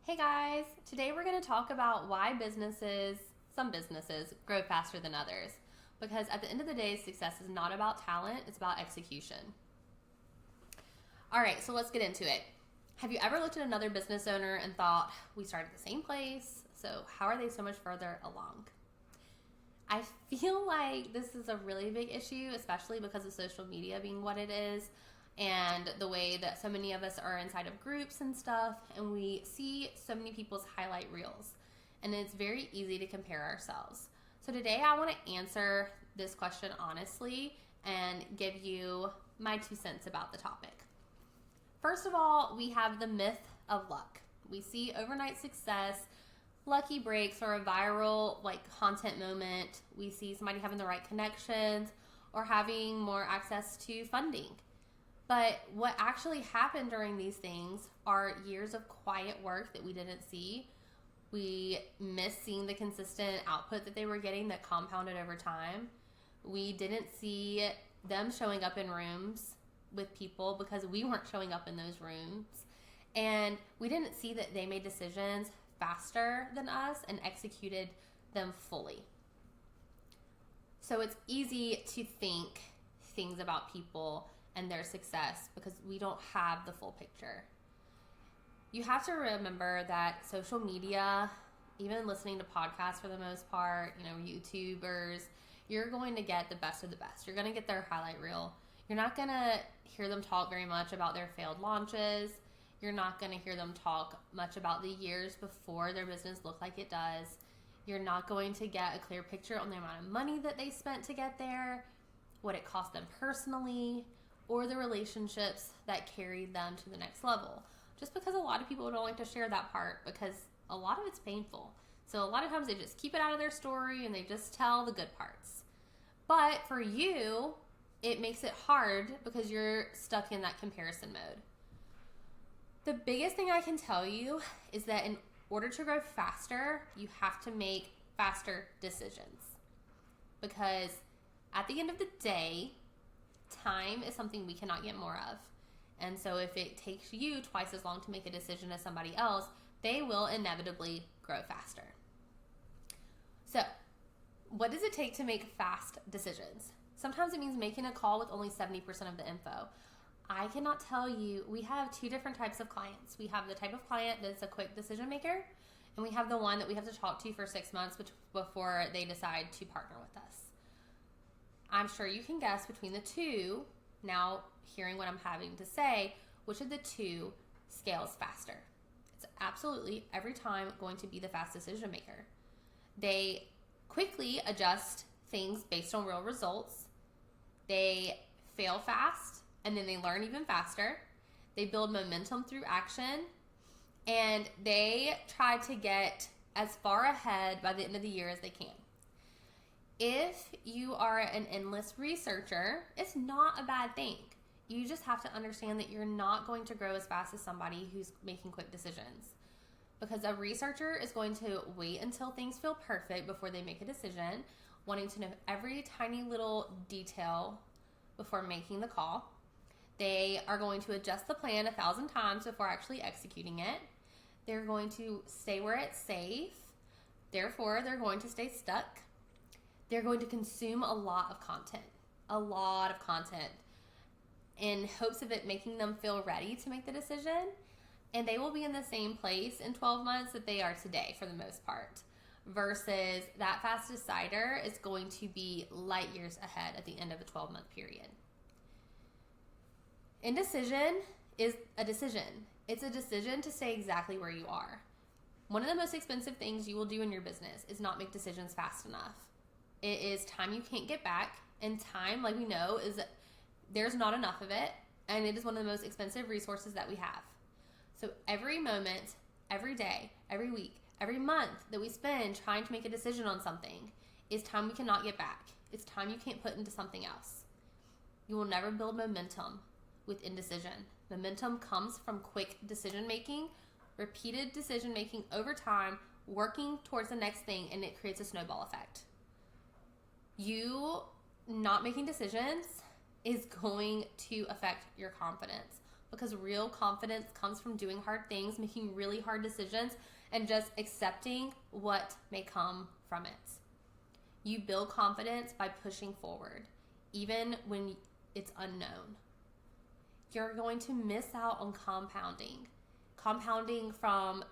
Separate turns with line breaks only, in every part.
Hey guys, today we're going to talk about why some businesses, grow faster than others. Because at the end of the day, success is not about talent, it's about execution. All right, so let's get into it. Have you ever looked at another business owner and thought, we started the same place, so how are they so much further along? I feel like this is a really big issue, especially because of social media being what it is and the way that so many of us are inside of groups and stuff, and we see so many people's highlight reels, and it's very easy to compare ourselves. So today I want to answer this question honestly and give you my 2 cents about the topic. First of all, we have the myth of luck. We see overnight success, lucky breaks, or a viral content moment. We see somebody having the right connections or having more access to funding. But what actually happened during these things are years of quiet work that we didn't see. We missed seeing the consistent output that they were getting that compounded over time. We didn't see them showing up in rooms with people because we weren't showing up in those rooms. And we didn't see that they made decisions faster than us and executed them fully. So it's easy to think things about people and their success because we don't have the full picture. You have to remember that social media, even listening to podcasts for the most part, YouTubers, you're going to get the best of the best. You're going to get their highlight reel. You're not going to hear them talk very much about their failed launches. You're not going to hear them talk much about the years before their business looked like it does. You're not going to get a clear picture on the amount of money that they spent to get there, what it cost them personally, or the relationships that carried them to the next level. Just because a lot of people don't like to share that part because a lot of it's painful. So a lot of times they just keep it out of their story and they just tell the good parts. But for you, it makes it hard because you're stuck in that comparison mode. The biggest thing I can tell you is that in order to grow faster, you have to make faster decisions. Because at the end of the day, time is something we cannot get more of. And so if it takes you twice as long to make a decision as somebody else, they will inevitably grow faster. So, what does it take to make fast decisions? Sometimes it means making a call with only 70% of the info. I cannot tell you, we have two different types of clients. We have the type of client that's a quick decision maker, and we have the one that we have to talk to for 6 months before they decide to partner with us. I'm sure you can guess between the two, now hearing what I'm having to say, which of the two scales faster. It's absolutely every time going to be the fast decision maker. They quickly adjust things based on real results. They fail fast, and then they learn even faster. They build momentum through action, and they try to get as far ahead by the end of the year as they can. If you are an endless researcher, it's not a bad thing. You just have to understand that you're not going to grow as fast as somebody who's making quick decisions. Because a researcher is going to wait until things feel perfect before they make a decision, wanting to know every tiny little detail before making the call. They are going to adjust the plan 1,000 times before actually executing it. They're going to stay where it's safe. Therefore, they're going to stay stuck. They're going to consume a lot of content in hopes of it making them feel ready to make the decision. And they will be in the same place in 12 months that they are today for the most part. Versus that fast decider is going to be light years ahead at the end of a 12-month period. Indecision is a decision. It's a decision to stay exactly where you are. One of the most expensive things you will do in your business is not make decisions fast enough. It is time you can't get back, and time, like we know, there's not enough of it, and it is one of the most expensive resources that we have. So every moment, every day, every week, every month that we spend trying to make a decision on something is time we cannot get back. It's time you can't put into something else. You will never build momentum with indecision. Momentum comes from quick decision making, repeated decision making over time, working towards the next thing, and it creates a snowball effect. You not making decisions is going to affect your confidence because real confidence comes from doing hard things, making really hard decisions, and just accepting what may come from it. You build confidence by pushing forward, even when it's unknown. You're going to miss out on compounding from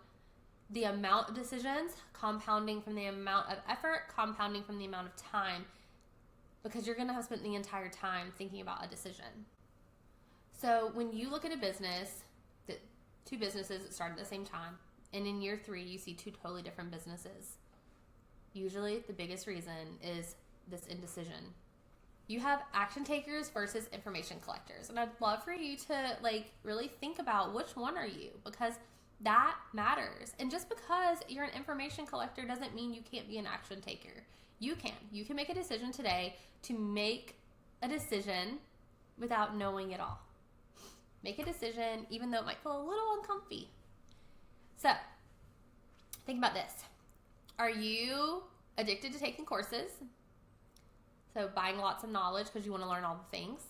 the amount of decisions, compounding from the amount of effort, compounding from the amount of time, because you're going to have spent the entire time thinking about a decision. So when you look at a business, two businesses that start at the same time, and in year 3 you see two totally different businesses, usually the biggest reason is this indecision. You have action takers versus information collectors, and I'd love for you to really think about which one are you, because that matters. And just because you're an information collector doesn't mean you can't be an action taker. You can make a decision today to make a decision without knowing it all. Make a decision even though it might feel a little uncomfy. So think about this. Are you addicted to taking courses? So buying lots of knowledge because you want to learn all the things,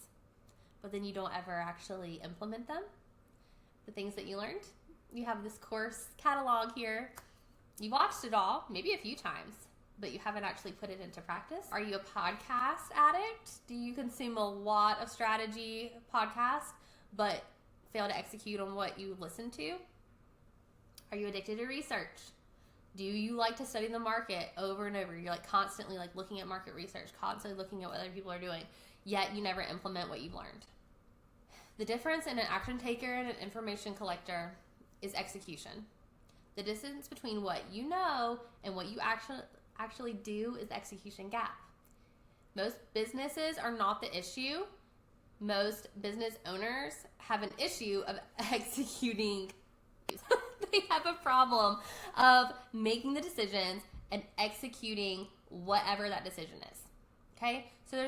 but then you don't ever actually implement them, the things that you learned? You have this course catalog here. You watched it all, maybe a few times, but you haven't actually put it into practice. Are you a podcast addict? Do you consume a lot of strategy podcasts, but fail to execute on what you listen to? Are you addicted to research? Do you like to study the market over and over? You're constantly looking at market research, constantly looking at what other people are doing, yet you never implement what you've learned. The difference in an action taker and an information collector is execution. The distance between what you know and what you actually do is the execution gap. Most businesses are not the issue. Most business owners have an issue of executing. They have a problem of making the decisions and executing whatever that decision is. Okay? So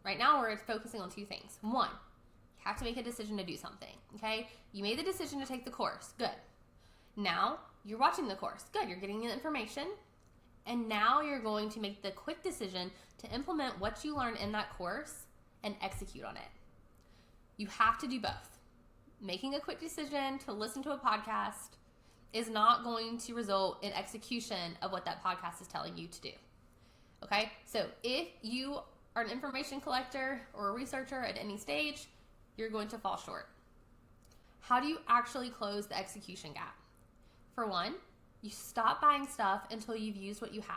right now we're focusing on two things. One, you have to make a decision to do something. Okay? You made the decision to take the course. Good. Now you're watching the course. Good. You're getting the information. And now you're going to make the quick decision to implement what you learned in that course and execute on it. You have to do both. Making a quick decision to listen to a podcast is not going to result in execution of what that podcast is telling you to do. Okay? So if you are an information collector or a researcher at any stage, you're going to fall short. How do you actually close the execution gap? For one, you stop buying stuff until you've used what you have.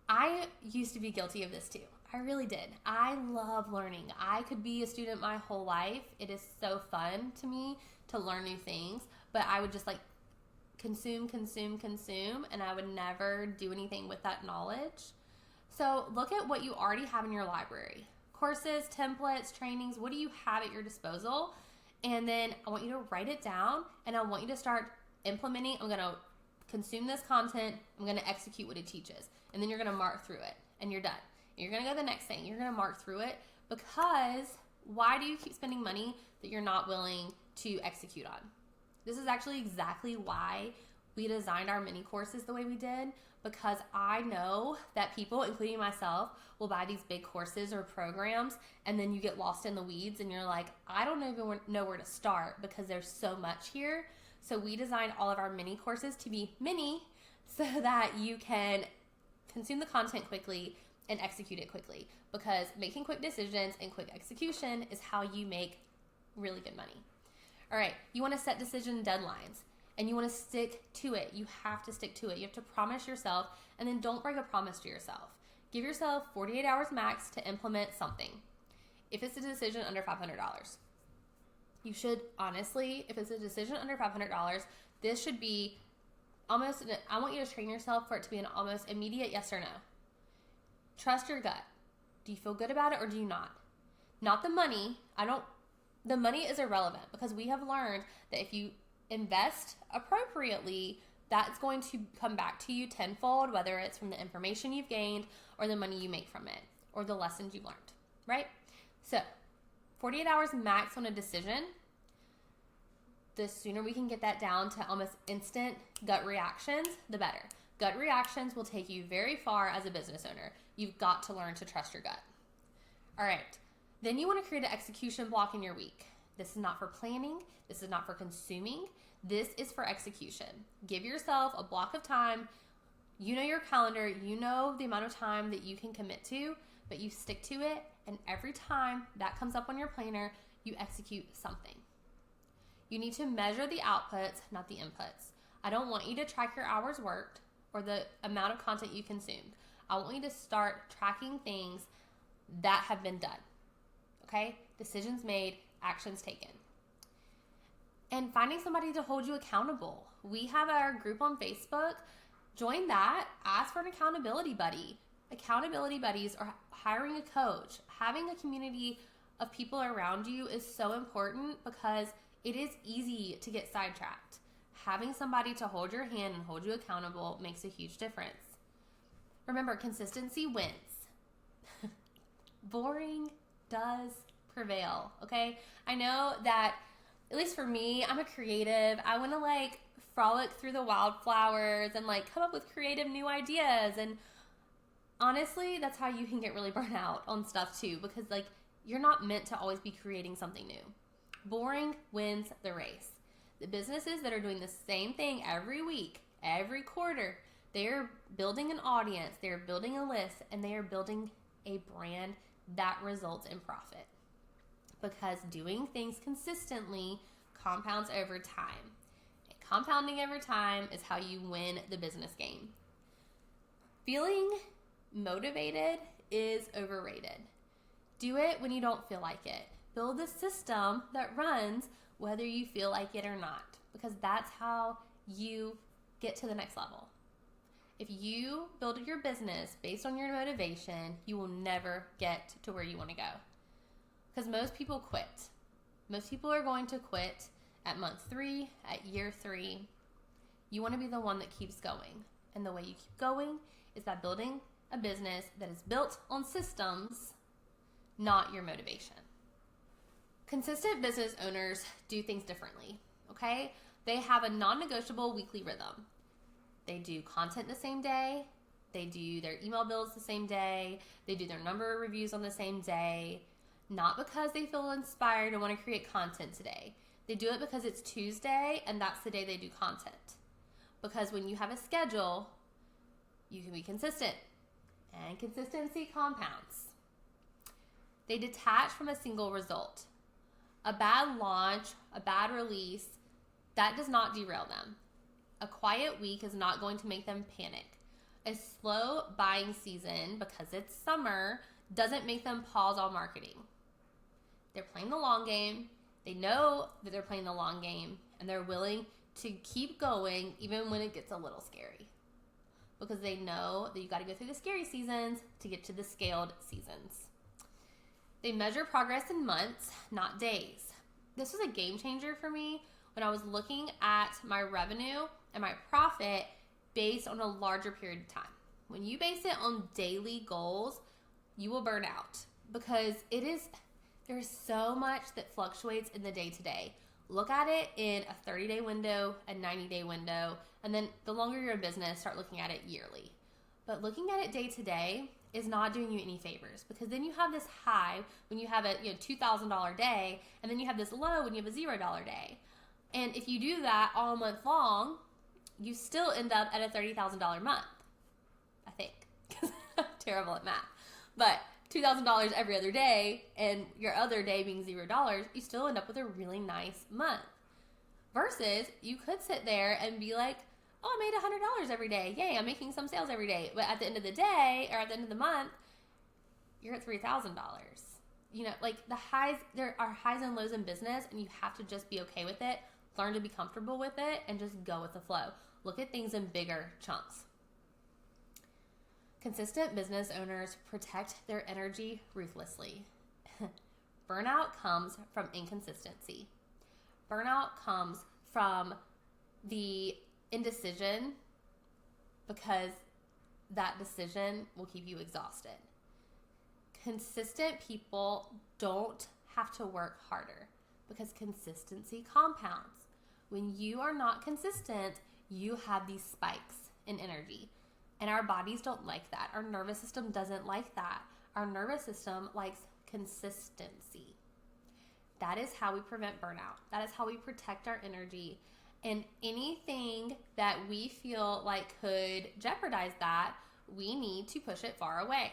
I used to be guilty of this too. I really did. I love learning. I could be a student my whole life. It is so fun to me to learn new things, but I would just consume, and I would never do anything with that knowledge. So look at what you already have in your library. Courses, templates, trainings, what do you have at your disposal? And then I want you to write it down, and I want you to start implementing. I'm going to consume this content. I'm going to execute what it teaches. And then you're going to mark through it, and you're done. You're going to go to the next thing. You're going to mark through it, because why do you keep spending money that you're not willing to execute on? This is actually exactly why we designed our mini courses the way we did, because I know that people, including myself, will buy these big courses or programs, and then you get lost in the weeds and you're like, I don't even know where to start because there's so much here. So we designed all of our mini courses to be mini so that you can consume the content quickly and execute it quickly, because making quick decisions and quick execution is how you make really good money. All right, you want to set decision deadlines and you want to stick to it. You have to stick to it. You have to promise yourself, and then don't break a promise to yourself. Give yourself 48 hours max to implement something. If it's a decision under $500, you should honestly, if it's a decision under $500, this should be almost, I want you to train yourself for it to be an almost immediate yes or no. Trust your gut. Do you feel good about it or do you not? Not the money. The money is irrelevant, because we have learned that if you invest appropriately, that's going to come back to you tenfold, whether it's from the information you've gained or the money you make from it or the lessons you've learned, right? So 48 hours max on a decision. The sooner we can get that down to almost instant gut reactions, the better. Gut reactions will take you very far as a business owner. You've got to learn to trust your gut. All right. Then you want to create an execution block in your week. This is not for planning. This is not for consuming. This is for execution. Give yourself a block of time. You know your calendar. You know the amount of time that you can commit to, but you stick to it. And every time that comes up on your planner, you execute something. You need to measure the outputs, not the inputs. I don't want you to track your hours worked or the amount of content you consumed. I want you to start tracking things that have been done. Okay? Decisions made, actions taken. And finding somebody to hold you accountable. We have our group on Facebook. Join that. Ask for an accountability buddy. Accountability buddies or hiring a coach. Having a community of people around you is so important because it is easy to get sidetracked. Having somebody to hold your hand and hold you accountable makes a huge difference. Remember, consistency wins. Boring does prevail, okay? I know that, at least for me, I'm a creative. I want to frolic through the wildflowers and come up with creative new ideas. And honestly, that's how you can get really burnt out on stuff too, because you're not meant to always be creating something new. Boring wins the race. The businesses that are doing the same thing every week, every quarter, they're building an audience, they're building a list, and they are building a brand that results in profit. Because doing things consistently compounds over time. And compounding over time is how you win the business game. Feeling motivated is overrated. Do it when you don't feel like it. Build a system that runs whether you feel like it or not, because that's how you get to the next level. If you build your business based on your motivation, you will never get to where you want to go. Because most people quit. Most people are going to quit at month 3, at year 3. You want to be the one that keeps going. And the way you keep going is by building a business that is built on systems, not your motivation. Consistent business owners do things differently, okay? They have a non-negotiable weekly rhythm. They do content the same day. They do their email builds the same day. They do their number of reviews on the same day. Not because they feel inspired and want to create content today. They do it because it's Tuesday and that's the day they do content. Because when you have a schedule, you can be consistent. And consistency compounds. They detach from a single result. A bad launch, a bad release, that does not derail them. A quiet week is not going to make them panic. A slow buying season, because it's summer, doesn't make them pause all marketing. They're playing the long game. They know that they're playing the long game, and they're willing to keep going even when it gets a little scary. Because they know that you got to go through the scary seasons to get to the scaled seasons. They measure progress in months, not days. This was a game changer for me when I was looking at my revenue and my profit based on a larger period of time. When you base it on daily goals, you will burn out because there's so much that fluctuates in the day-to-day. Look at it in a 30-day window, a 90-day window, and then the longer you're in business, start looking at it yearly. But looking at it day-to-day is not doing you any favors because then you have this high when you have a $2,000 day, and then you have this low when you have a $0 day. And if you do that all month long, you still end up at a $30,000 month, I think. I'm terrible at math. But $2,000 every other day and your other day being $0, you still end up with a really nice month. Versus you could sit there and be like, oh, I made $100 every day. Yay, I'm making some sales every day. But at the end of the day or at the end of the month, you're at $3,000. The highs, there are highs and lows in business, and you have to just be okay with it, learn to be comfortable with it, and just go with the flow. Look at things in bigger chunks. Consistent business owners protect their energy ruthlessly. Burnout comes from inconsistency. Burnout comes from the indecision because that decision will keep you exhausted. Consistent people don't have to work harder because consistency compounds. When you are not consistent, you have these spikes in energy. And our bodies don't like that. Our nervous system doesn't like that. Our nervous system likes consistency. That is how we prevent burnout. That is how we protect our energy. And anything that we feel like could jeopardize that, we need to push it far away.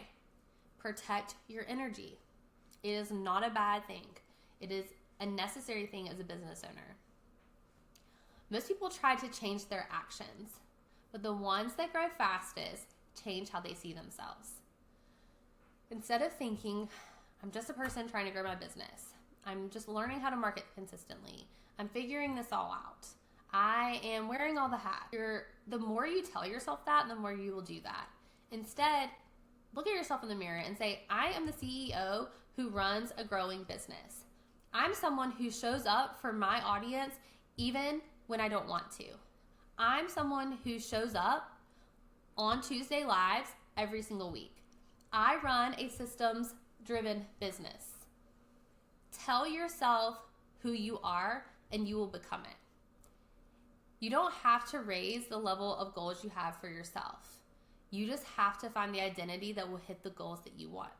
Protect your energy. It is not a bad thing. It is a necessary thing as a business owner. Most people try to change their actions, but the ones that grow fastest change how they see themselves. Instead of thinking, I'm just a person trying to grow my business. I'm just learning how to market consistently. I'm figuring this all out. I am wearing all the hats. The more you tell yourself that, the more you will do that. Instead, look at yourself in the mirror and say, I am the CEO who runs a growing business. I'm someone who shows up for my audience even when I don't want to. I'm someone who shows up on Tuesday Lives every single week. I run a systems-driven business. Tell yourself who you are and you will become it. You don't have to raise the level of goals you have for yourself. You just have to find the identity that will hit the goals that you want.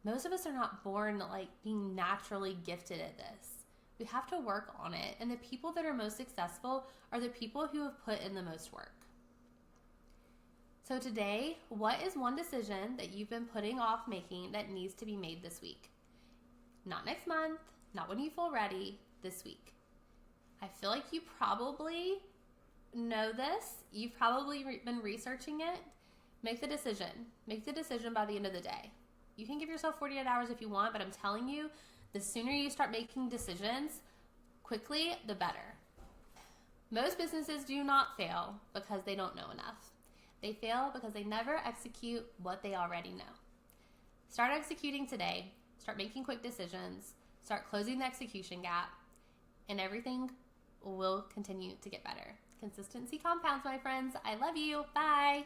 Most of us are not born like being naturally gifted at this. We have to work on it, and the people that are most successful are the people who have put in the most work. So today, what is one decision that you've been putting off making that needs to be made this week? Not next month, not when you feel ready, this week. I feel like you probably know this. You've probably been researching it. Make the decision. Make the decision by the end of the day. You can give yourself 48 hours if you want, but I'm telling you, the sooner you start making decisions quickly, the better. Most businesses do not fail because they don't know enough. They fail because they never execute what they already know. Start executing today. Start making quick decisions. Start closing the execution gap, and everything will continue to get better. Consistency compounds, my friends. I love you. Bye.